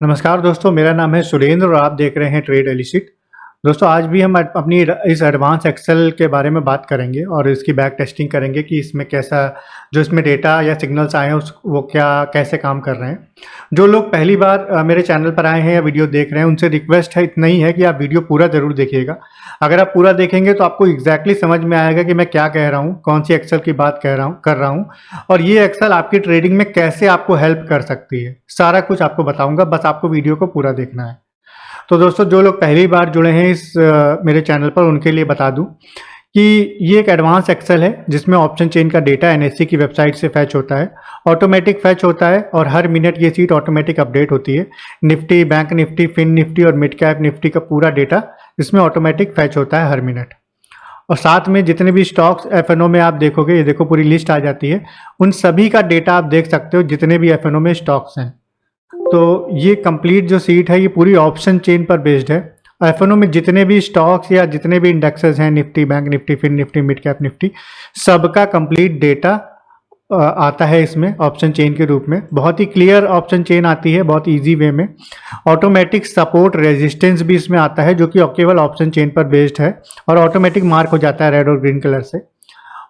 नमस्कार दोस्तों, मेरा नाम है सुरेंद्र और आप देख रहे हैं ट्रेड एलिसिट। दोस्तों, आज भी हम अपनी इस एडवांस एक्सेल के बारे में बात करेंगे और इसकी बैक टेस्टिंग करेंगे कि इसमें कैसा जो इसमें डेटा या सिग्नल्स आए हैं वो क्या कैसे काम कर रहे हैं। जो लोग पहली बार मेरे चैनल पर आए हैं या वीडियो देख रहे हैं, उनसे रिक्वेस्ट है इतना ही है कि आप वीडियो पूरा ज़रूर देखिएगा। अगर आप पूरा देखेंगे तो आपको एग्जैक्टली समझ में आएगा कि मैं क्या कह रहा हूँ, कौन सी एक्सेल की बात कर रहा हूँ और ये एक्सेल आपकी ट्रेडिंग में कैसे आपको हेल्प कर सकती है। सारा कुछ आपको बताऊंगा, बस आपको वीडियो को पूरा देखना है। तो दोस्तों, जो लोग पहली बार जुड़े हैं इस मेरे चैनल पर, उनके लिए बता दूं कि ये एक एडवांस एक्सेल है जिसमें ऑप्शन चेन का डेटा एनएससी की वेबसाइट से फैच होता है, ऑटोमेटिक फैच होता है और हर मिनट ये सीट ऑटोमेटिक अपडेट होती है। Nifty, bank Nifty, Fin Nifty और मिड कैप निफ्टी का पूरा डेटा इसमें ऑटोमेटिक फैच होता है हर मिनट। और साथ में जितने भी स्टॉक्स एफएनओ में आप देखोगे, ये देखो पूरी लिस्ट आ जाती है, उन सभी का डेटा आप देख सकते हो जितने भी एफएनओ में स्टॉक्स हैं। तो ये कंप्लीट जो सीट है ये पूरी ऑप्शन चेन पर बेस्ड है। एफएनओ में जितने भी स्टॉक्स या जितने भी इंडेक्सेस हैं, Nifty, bank Nifty, Fin Nifty, mid cap Nifty, सबका कंप्लीट डेटा आता है इसमें ऑप्शन चेन के रूप में। बहुत ही क्लियर ऑप्शन चेन आती है, बहुत इजी वे में। ऑटोमेटिक सपोर्ट रेजिस्टेंस भी इसमें आता है जो कि केवल ऑप्शन चेन पर बेस्ड है और ऑटोमेटिक मार्क हो जाता है रेड और ग्रीन कलर से।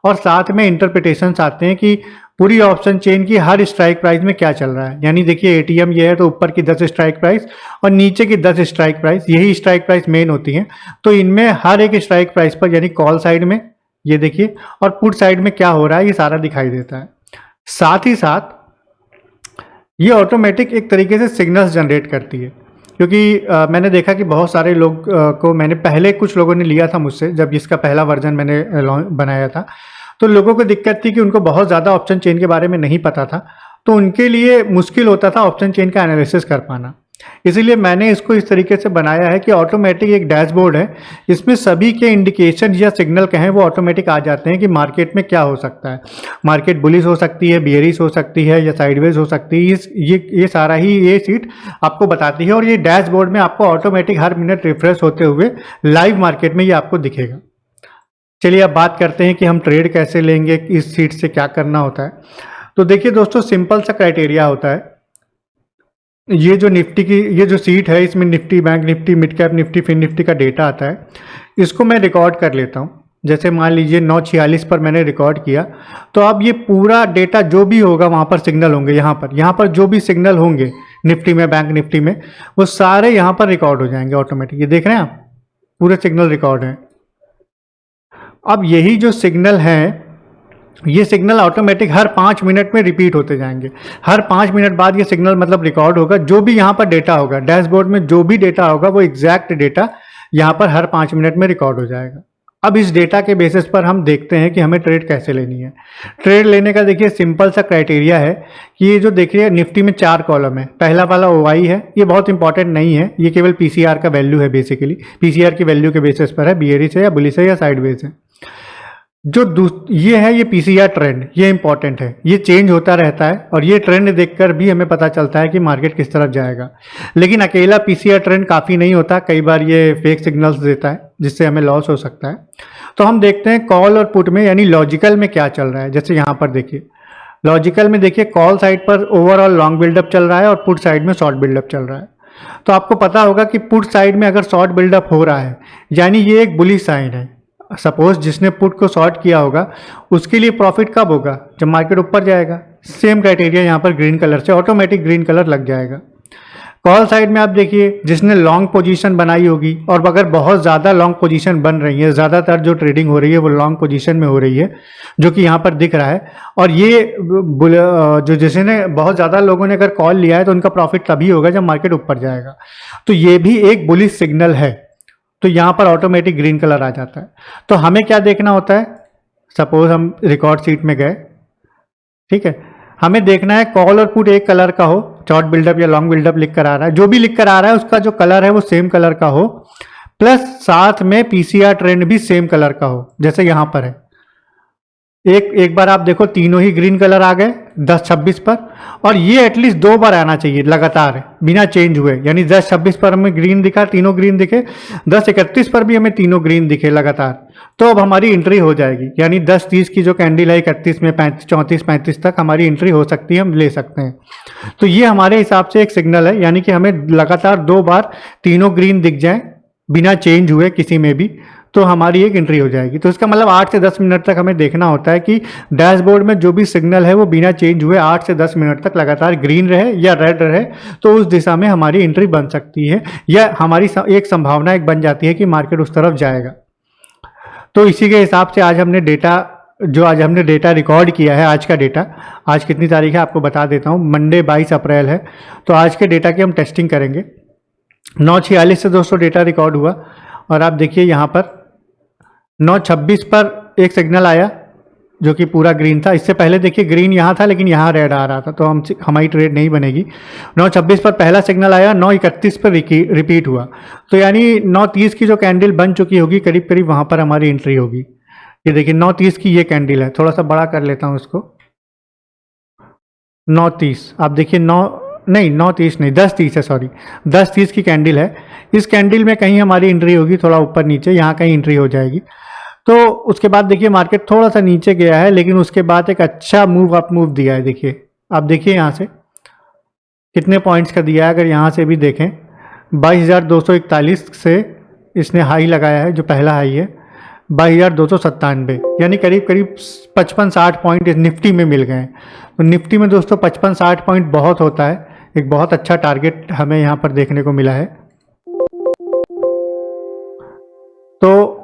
और साथ में इंटरप्रिटेशंस आते हैं कि पूरी ऑप्शन चेन की हर स्ट्राइक प्राइस में क्या चल रहा है। यानी देखिए, एटीएम ये है तो ऊपर की 10 स्ट्राइक प्राइस और नीचे की 10 स्ट्राइक प्राइस, यही स्ट्राइक प्राइस मेन होती हैं। तो इनमें हर एक स्ट्राइक प्राइस पर, यानी कॉल साइड में ये देखिए और पुट साइड में क्या हो रहा है, ये सारा दिखाई देता है। साथ ही साथ ये ऑटोमेटिक एक तरीके से सिग्नल्स जनरेट करती है, क्योंकि मैंने देखा कि बहुत सारे लोग को मैंने पहले कुछ लोगों ने लिया था मुझसे, जब इसका पहला वर्जन मैंने बनाया था, तो लोगों को दिक्कत थी कि उनको बहुत ज़्यादा ऑप्शन चेन के बारे में नहीं पता था, तो उनके लिए मुश्किल होता था ऑप्शन चेन का एनालिसिस कर पाना। इसीलिए मैंने इसको इस तरीके से बनाया है कि ऑटोमेटिक एक डैशबोर्ड है, इसमें सभी के इंडिकेशन या सिग्नल कहें वो ऑटोमेटिक आ जाते हैं कि मार्केट में क्या हो सकता है। मार्केट बुलिश हो सकती है, बियरिश हो सकती है या साइडवेज हो सकती है। ये सारा ही ये सीट आपको बताती है और ये डैशबोर्ड में आपको ऑटोमेटिक हर मिनट रिफ्रेश होते हुए लाइव मार्केट में ये आपको दिखेगा। चलिए अब बात करते हैं कि हम ट्रेड कैसे लेंगे, इस सीट से क्या करना होता है। तो देखिए दोस्तों, सिंपल सा क्राइटेरिया होता है। ये जो निफ्टी की ये जो सीट है, इसमें Nifty, bank Nifty, mid cap Nifty, Fin Nifty का डेटा आता है। इसको मैं रिकॉर्ड कर लेता हूँ। जैसे मान लीजिए 9:46 पर मैंने रिकॉर्ड किया, तो अब ये पूरा डेटा जो भी होगा वहाँ पर सिग्नल होंगे, यहाँ पर जो भी सिग्नल होंगे निफ्टी में, बैंक निफ्टी में, वो सारे यहाँ पर रिकॉर्ड हो जाएंगे ऑटोमेटिक। ये देख रहे हैं आप, पूरे सिग्नल रिकॉर्ड हैं। अब यही जो सिग्नल हैं, ये सिग्नल ऑटोमेटिक हर 5 मिनट में रिपीट होते जाएंगे। हर 5 मिनट बाद ये सिग्नल मतलब रिकॉर्ड होगा। जो भी यहाँ पर डेटा होगा, डैशबोर्ड में जो भी डेटा होगा, वो एग्जैक्ट डेटा यहाँ पर हर 5 मिनट में रिकॉर्ड हो जाएगा। अब इस डेटा के बेसिस पर हम देखते हैं कि हमें ट्रेड कैसे लेनी है। ट्रेड लेने का देखिए सिंपल सा क्राइटेरिया है कि ये जो देखिए निफ्टी में 4 कॉलम है। पहला वाला OI है, ये बहुत इंपॉर्टेंट नहीं है, ये केवल PCR का वैल्यू है। बेसिकली PCR की वैल्यू के बेसिस पर है, बियरिश है या बुलिश है या साइडवेज है। जो ये है, ये PCR ट्रेंड, ये इंपॉर्टेंट है, ये चेंज होता रहता है और ये ट्रेंड देखकर भी हमें पता चलता है कि मार्केट किस तरफ जाएगा। लेकिन अकेला PCR ट्रेंड काफ़ी नहीं होता, कई बार ये फेक सिग्नल्स देता है जिससे हमें लॉस हो सकता है। तो हम देखते हैं कॉल और पुट में, यानी लॉजिकल में क्या चल रहा है। जैसे यहाँ पर देखिए, लॉजिकल में देखिए कॉल साइड पर ओवरऑल लॉन्ग बिल्डअप चल रहा है और पुट साइड में शॉर्ट बिल्डअप चल रहा है। तो आपको पता होगा कि पुट साइड में अगर शॉर्ट बिल्डअप हो रहा है, यानी ये एक बुलिश साइन है। सपोज जिसने पुट को शॉर्ट किया होगा, उसके लिए प्रॉफिट कब होगा? जब मार्केट ऊपर जाएगा। सेम क्राइटेरिया यहाँ पर ग्रीन कलर से ऑटोमेटिक ग्रीन कलर लग जाएगा। कॉल साइड में आप देखिए, जिसने लॉन्ग पोजीशन बनाई होगी और अगर बहुत ज़्यादा लॉन्ग पोजीशन बन रही है, ज़्यादातर जो ट्रेडिंग हो रही है वो लॉन्ग पोजीशन में हो रही है, जो कि यहाँ पर दिख रहा है। और ये जो जिसने बहुत ज़्यादा लोगों ने अगर कॉल लिया है तो उनका प्रॉफिट तभी होगा जब मार्केट ऊपर जाएगा। तो ये भी एक बुलिश सिग्नल है, तो यहाँ पर ऑटोमेटिक ग्रीन कलर आ जाता है। तो हमें क्या देखना होता है? सपोज हम रिकॉर्ड सीट में गए, ठीक है, हमें देखना है कॉल और पुट एक कलर का हो, शॉर्ट बिल्डअप या लॉन्ग बिल्डअप लिख कर आ रहा है, जो भी लिख कर आ रहा है उसका जो कलर है वो सेम कलर का हो, प्लस साथ में PCR ट्रेंड भी सेम कलर का हो, जैसे यहाँ पर है। एक बार आप देखो तीनों ही ग्रीन कलर आ गए 10-26 पर, और ये एटलीस्ट 2 बार आना चाहिए लगातार बिना चेंज हुए, यानी 10-26 पर हमें ग्रीन दिखा, तीनों ग्रीन दिखे, 10-31 पर भी हमें तीनों ग्रीन दिखे लगातार, तो अब हमारी एंट्री हो जाएगी। यानी 10-30 की जो कैंडल है 31 में 34-35 तक हमारी एंट्री हो सकती है, हम ले सकते हैं। तो ये हमारे हिसाब से एक सिग्नल है, यानी कि हमें लगातार 2 बार तीनों ग्रीन दिख जाए बिना चेंज हुए किसी में भी, तो हमारी एक एंट्री हो जाएगी। तो इसका मतलब 8 से 10 मिनट तक हमें देखना होता है कि डैशबोर्ड में जो भी सिग्नल है वो बिना चेंज हुए 8 से 10 मिनट तक लगातार ग्रीन रहे या रेड रहे, तो उस दिशा में हमारी एंट्री बन सकती है, या हमारी एक संभावना एक बन जाती है कि मार्केट उस तरफ जाएगा। तो इसी के हिसाब से आज हमने डेटा रिकॉर्ड किया है, आज का डेटा, आज कितनी तारीख है आपको बता देता हूँ, मंडे 22 अप्रैल है। तो आज के डेटा की हम टेस्टिंग करेंगे। 9:46 से दोस्तों डेटा रिकॉर्ड हुआ, और आप देखिए यहाँ पर 9:26 पर एक सिग्नल आया जो कि पूरा ग्रीन था। इससे पहले देखिए ग्रीन यहाँ था लेकिन यहाँ रेड आ रहा था, तो हमारी ट्रेड नहीं बनेगी। 9:26 पर पहला सिग्नल आया, 9:31 पर रिपीट हुआ, तो यानी 9:30 की जो कैंडल बन चुकी होगी करीब करीब वहाँ पर हमारी एंट्री होगी। ये देखिए 9:30 की ये कैंडल है, थोड़ा सा बड़ा कर लेता हूँ इसको, 9:30, आप देखिए 9:30 नहीं 10:30 है, सॉरी 10:30 की कैंडल है। इस कैंडल में कहीं हमारी एंट्री होगी, थोड़ा ऊपर नीचे यहाँ कहीं एंट्री हो जाएगी। तो उसके बाद देखिए मार्केट थोड़ा सा नीचे गया है, लेकिन उसके बाद एक अच्छा अप मूव दिया है। देखिए आप देखिए यहाँ से कितने पॉइंट्स का दिया है, अगर यहाँ से भी देखें 22,241 से इसने हाई लगाया है, जो पहला हाई है 22,297, यानी करीब करीब 55-60 पॉइंट इस निफ्टी में मिल गए हैं। तो निफ्टी में दोस्तों 55-60 पॉइंट बहुत होता है, एक बहुत अच्छा टारगेट हमें यहाँ पर देखने को मिला है। तो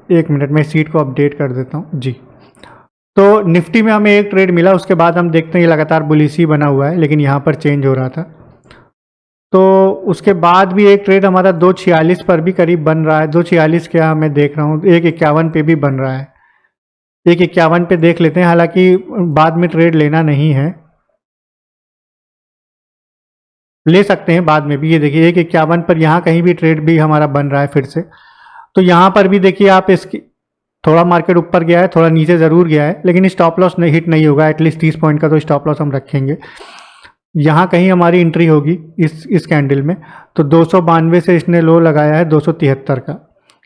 एक मिनट में सीट को अपडेट कर देता हूँ जी। तो निफ्टी में हमें एक ट्रेड मिला, उसके बाद हम देखते हैं ये लगातार बुलिश ही बना हुआ है, लेकिन यहाँ पर चेंज हो रहा था। तो उसके बाद भी एक ट्रेड हमारा 2:46 पर भी करीब बन रहा है, 2:46 क्या मैं देख रहा हूँ, 1:51 पे भी बन रहा है। 1:51 पे देख लेते हैं, हालांकि बाद में ट्रेड लेना नहीं है, ले सकते हैं बाद में भी। ये देखिए 1:51 पर यहाँ कहीं भी ट्रेड भी हमारा बन रहा है फिर से। तो यहाँ पर भी देखिए आप इसकी थोड़ा मार्केट ऊपर गया है, थोड़ा नीचे ज़रूर गया है, लेकिन स्टॉप लॉस नहीं हिट नहीं होगा, एटलीस्ट 30 पॉइंट का तो स्टॉप लॉस हम रखेंगे। यहाँ कहीं हमारी एंट्री होगी इस कैंडल में। तो 292 से इसने लो लगाया है 273 का,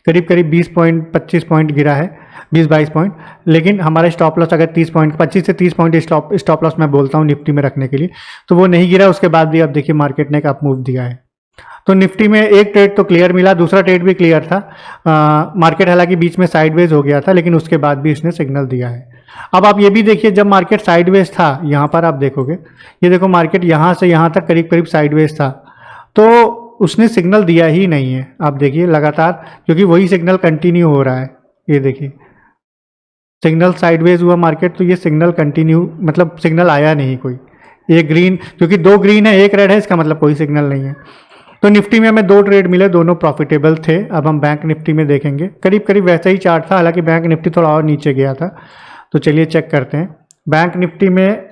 करीब करीब 20 पॉइंट 25 पॉइंट गिरा है, 20-22 पॉइंट, लेकिन हमारा स्टॉप लॉस अगर 30 पॉइंट 25 से 30 पॉइंट स्टॉप लॉस मैं बोलता हूँ निफ्टी में रखने के लिए, तो वो नहीं गिरा। उसके बाद भी अब देखिए मार्केट ने एक अप मूव दिया है। तो निफ्टी में एक ट्रेड तो क्लियर मिला, दूसरा ट्रेड भी क्लियर था। मार्केट हालांकि बीच में साइडवेज हो गया था, लेकिन उसके बाद भी इसने सिग्नल दिया है। अब आप ये भी देखिए, जब मार्केट साइडवेज था, यहाँ पर आप देखोगे, ये देखो मार्केट यहाँ से यहाँ तक करीब करीब साइडवेज था, तो उसने सिग्नल दिया ही नहीं है। आप देखिए लगातार, क्योंकि वही सिग्नल कंटिन्यू हो रहा है। ये देखिए सिग्नल साइडवेज हुआ मार्केट, तो ये सिग्नल कंटिन्यू, मतलब सिग्नल आया नहीं कोई। ये ग्रीन, क्योंकि 2 ग्रीन है 1 रेड है, इसका मतलब कोई सिग्नल नहीं है। तो निफ्टी में हमें 2 ट्रेड मिले, दोनों प्रॉफिटेबल थे। अब हम बैंक निफ्टी में देखेंगे, करीब करीब वैसा ही चार्ट था, हालांकि बैंक निफ्टी थोड़ा और नीचे गया था। तो चलिए चेक करते हैं। बैंक निफ्टी में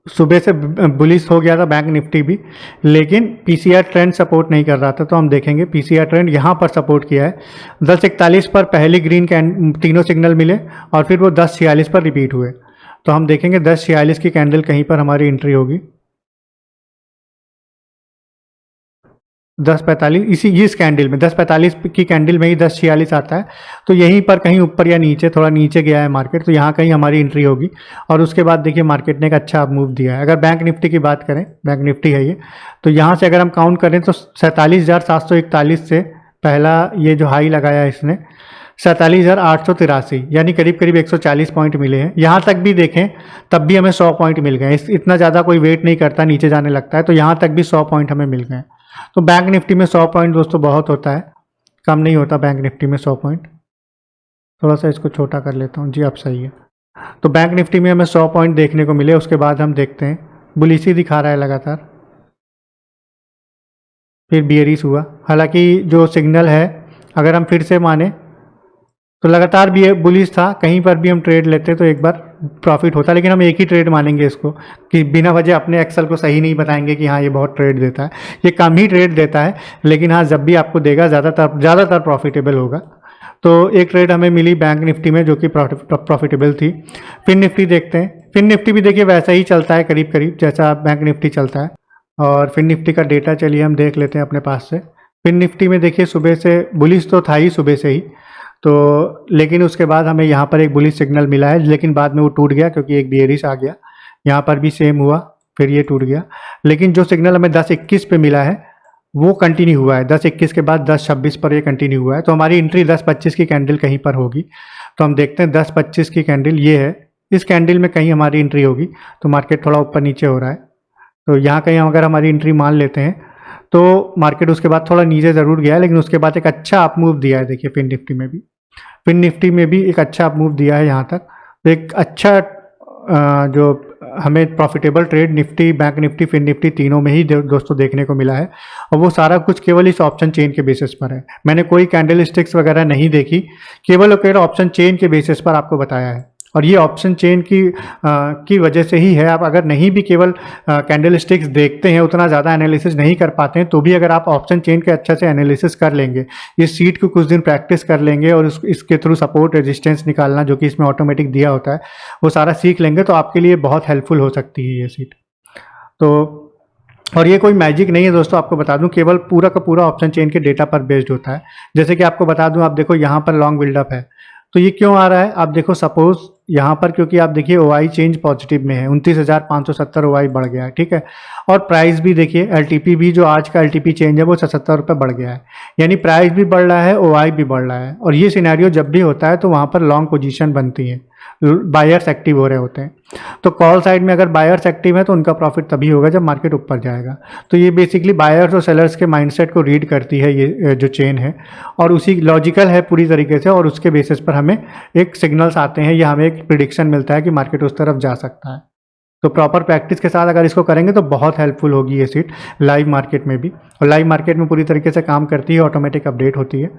सुबह से बुलिश हो गया था बैंक निफ्टी भी, लेकिन पीसीआर ट्रेंड सपोर्ट नहीं कर रहा था। तो हम देखेंगे पीसीआर ट्रेंड यहाँ पर सपोर्ट किया है। 10:41 पर पहली ग्रीन तीनों सिग्नल मिले, और फिर वो 10:46 पर रिपीट हुए। तो हम देखेंगे 10:46 की कैंडल कहीं पर हमारी एंट्री होगी। 10:45 इस कैंडल में 10:45 की कैंडल में ही 10:46 आता है, तो यहीं पर कहीं ऊपर या नीचे, थोड़ा नीचे गया है मार्केट, तो यहाँ कहीं हमारी एंट्री होगी। और उसके बाद देखिए मार्केट ने एक अच्छा मूव दिया है। अगर बैंक निफ्टी की बात करें, बैंक निफ्टी है ये, तो यहाँ से अगर हम काउंट करें तो 47,741 से पहला ये जो हाई लगाया है इसने 47,883, यानी करीब करीब 140 पॉइंट मिले हैं। यहाँ तक भी देखें तब भी हमें 100 पॉइंट मिल गए। इतना ज़्यादा कोई वेट नहीं करता, नीचे जाने लगता है, तो यहाँ तक भी 100 पॉइंट हमें मिल गए। तो बैंक निफ्टी में 100 पॉइंट दोस्तों बहुत होता है, कम नहीं होता बैंक निफ्टी में 100 पॉइंट। थोड़ा सा इसको छोटा कर लेता हूँ जी, अब सही है। तो बैंक निफ्टी में हमें 100 पॉइंट देखने को मिले। उसके बाद हम देखते हैं बुलिश दिखा रहा है लगातार, फिर बियरिश हुआ। हालांकि जो सिग्नल है अगर हम फिर से माने तो लगातार भी बुलिश था, कहीं पर भी हम ट्रेड लेते तो एक बार प्रॉफिट होता, लेकिन हम एक ही ट्रेड मानेंगे इसको, कि बिना वजह अपने एक्सेल को सही नहीं बताएंगे कि हाँ ये बहुत ट्रेड देता है। ये कम ही ट्रेड देता है, लेकिन हाँ जब भी आपको देगा ज़्यादातर प्रॉफिटेबल होगा। तो एक ट्रेड हमें मिली बैंक निफ्टी में जो कि प्रॉफिटेबल थी। फिन निफ्टी देखते हैं। फिन निफ्टी भी देखिए वैसा ही चलता है करीब करीब जैसा बैंक निफ्टी चलता है। और फिन निफ्टी का डेटा चलिए हम देख लेते हैं अपने पास से। फिन निफ्टी में देखिए सुबह से बुलिश तो था ही सुबह से ही, तो लेकिन उसके बाद हमें यहाँ पर एक बुलिश सिग्नल मिला है, लेकिन बाद में वो टूट गया क्योंकि एक बेयरिश आ गया। यहाँ पर भी सेम हुआ, फिर ये टूट गया। लेकिन जो सिग्नल हमें 10.21 पे मिला है वो कंटिन्यू हुआ है। 10.21 के बाद 10.26 पर ये कंटिन्यू हुआ है। तो हमारी एंट्री 10.25 की कैंडल कहीं पर होगी। तो हम देखते हैं 10.25 की कैंडल ये है, इस कैंडल में कहीं हमारी एंट्री होगी। तो मार्केट थोड़ा ऊपर नीचे हो रहा है, तो यहाँ कहीं अगर हमारी एंट्री मान लेते हैं तो मार्केट उसके बाद थोड़ा नीचे ज़रूर गया है, लेकिन उसके बाद एक अच्छा अप मूव दिया है। देखिए फिन निफ्टी में भी, फिन निफ्टी में भी एक अच्छा अप मूव दिया है यहाँ तक। तो एक अच्छा जो हमें profitable trade Nifty, bank Nifty, Fin Nifty तीनों में ही दोस्तों देखने को मिला है। और वो सारा कुछ केवल इस ऑप्शन चेन के बेसिस पर है। मैंने कोई कैंडल स्टिक्स वगैरह नहीं देखी, केवल ऑप्शन चेन के बेसिस पर आपको बताया है। और ये ऑप्शन चेन की वजह से ही है। आप अगर नहीं भी केवल कैंडल स्टिक्स देखते हैं, उतना ज़्यादा एनालिसिस नहीं कर पाते हैं, तो भी अगर आप ऑप्शन चेन के अच्छे से एनालिसिस कर लेंगे, इस सीट को कुछ दिन प्रैक्टिस कर लेंगे और इसके थ्रू सपोर्ट रेजिस्टेंस निकालना जो कि इसमें ऑटोमेटिक दिया होता है, वो सारा सीख लेंगे तो आपके लिए बहुत हेल्पफुल हो सकती है ये सीट। तो और ये कोई मैजिक नहीं है दोस्तों, आपको बता दूं, केवल पूरा का पूरा ऑप्शन चेन के डेटा पर बेस्ड होता है। जैसे कि आपको बता दूं, आप देखो यहाँ पर लॉन्ग बिल्डअप है, तो ये क्यों आ रहा है? आप देखो सपोज यहाँ पर, क्योंकि आप देखिए ओआई चेंज पॉजिटिव में है, 29,570 ओआई बढ़ गया है, ठीक है। और प्राइस भी देखिए, एलटीपी भी, जो आज का एलटीपी चेंज है वो 77 रुपये बढ़ गया है। यानी प्राइस भी बढ़ रहा है, ओआई भी बढ़ रहा है। और ये सिनेरियो जब भी होता है तो वहाँ पर लॉन्ग पोजीशन बनती है, बायर्स एक्टिव हो रहे होते हैं। तो कॉल साइड में अगर बायर्स एक्टिव है तो उनका प्रॉफिट तभी होगा जब मार्केट ऊपर जाएगा। तो ये बेसिकली बायर्स और सेलर्स के माइंडसेट को रीड करती है ये जो चेन है, और उसी लॉजिकल है पूरी तरीके से, और उसके बेसिस पर हमें एक सिग्नल्स आते हैं या हमें एक प्रिडिक्शन मिलता है कि मार्केट उस तरफ जा सकता है। तो प्रॉपर प्रैक्टिस के साथ अगर इसको करेंगे तो बहुत हेल्पफुल होगी ये सीट लाइव मार्केट में भी। और लाइव मार्केट में पूरी तरीके से काम करती है, ऑटोमेटिक अपडेट होती है।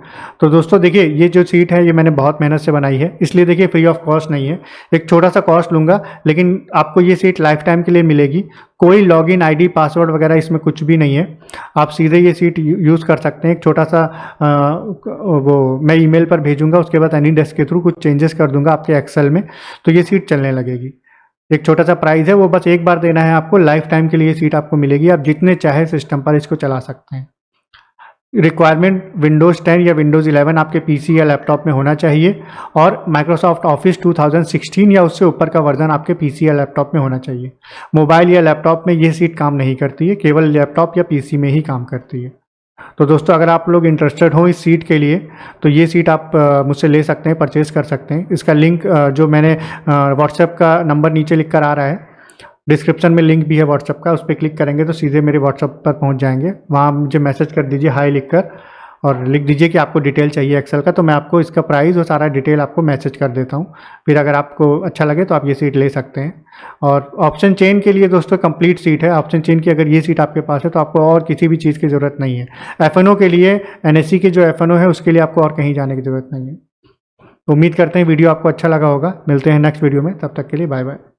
तो दोस्तों देखिए, ये जो सीट है ये मैंने बहुत मेहनत से बनाई है, इसलिए देखिए फ्री ऑफ कॉस्ट नहीं है, एक छोटा सा कॉस्ट लूँगा, लेकिन आपको ये सीट लाइफ टाइम के लिए मिलेगी। कोई लॉगिन आईडी पासवर्ड वगैरह इसमें कुछ भी नहीं है, आप सीधे ये सीट यूज़ कर सकते हैं। एक छोटा सा वो मैं ईमेल पर भेजूंगा, उसके बाद एनीडेस्क के थ्रू कुछ चेंजेस कर दूंगा आपके एक्सेल में, तो ये सीट चलने लगेगी। एक छोटा सा प्राइस है, वो बस एक बार देना है आपको, लाइफ टाइम के लिए सीट आपको मिलेगी। आप जितने चाहे सिस्टम पर इसको चला सकते हैं। रिक्वायरमेंट विंडोज़ 10 या विंडोज़ 11 आपके पीसी या लैपटॉप में होना चाहिए, और माइक्रोसॉफ्ट ऑफिस 2016 या उससे ऊपर का वर्जन आपके पीसी या लैपटॉप में होना चाहिए। मोबाइल या लैपटॉप में ये सीट काम नहीं करती है, केवल लैपटॉप या पीसी में ही काम करती है। तो दोस्तों अगर आप लोग इंटरेस्टेड हो इस सीट के लिए तो ये सीट आप मुझसे ले सकते हैं, परचेज कर सकते हैं। इसका लिंक जो मैंने व्हाट्सएप का नंबर नीचे लिख कर आ रहा है, डिस्क्रिप्शन में लिंक भी है व्हाट्सएप का, उस पर क्लिक करेंगे तो सीधे मेरे व्हाट्सएप पर पहुंच जाएंगे। वहाँ मुझे मैसेज कर दीजिए हाय लिखकर, और लिख दीजिए कि आपको डिटेल चाहिए एक्सेल का, तो मैं आपको इसका प्राइस और सारा डिटेल आपको मैसेज कर देता हूँ। फिर अगर आपको अच्छा लगे तो आप ये सीट ले सकते हैं। और ऑप्शन चेन के लिए दोस्तों कंप्लीट सीट है। ऑप्शन चेन की अगर ये सीट आपके पास है तो आपको और किसी भी चीज़ की ज़रूरत नहीं है। एफएनओ के लिए, एनएससी के जो एफएनओ है उसके लिए आपको और कहीं जाने की ज़रूरत नहीं है। उम्मीद करते हैं वीडियो आपको अच्छा लगा होगा। मिलते हैं नेक्स्ट वीडियो में, तब तक के लिए बाय बाय।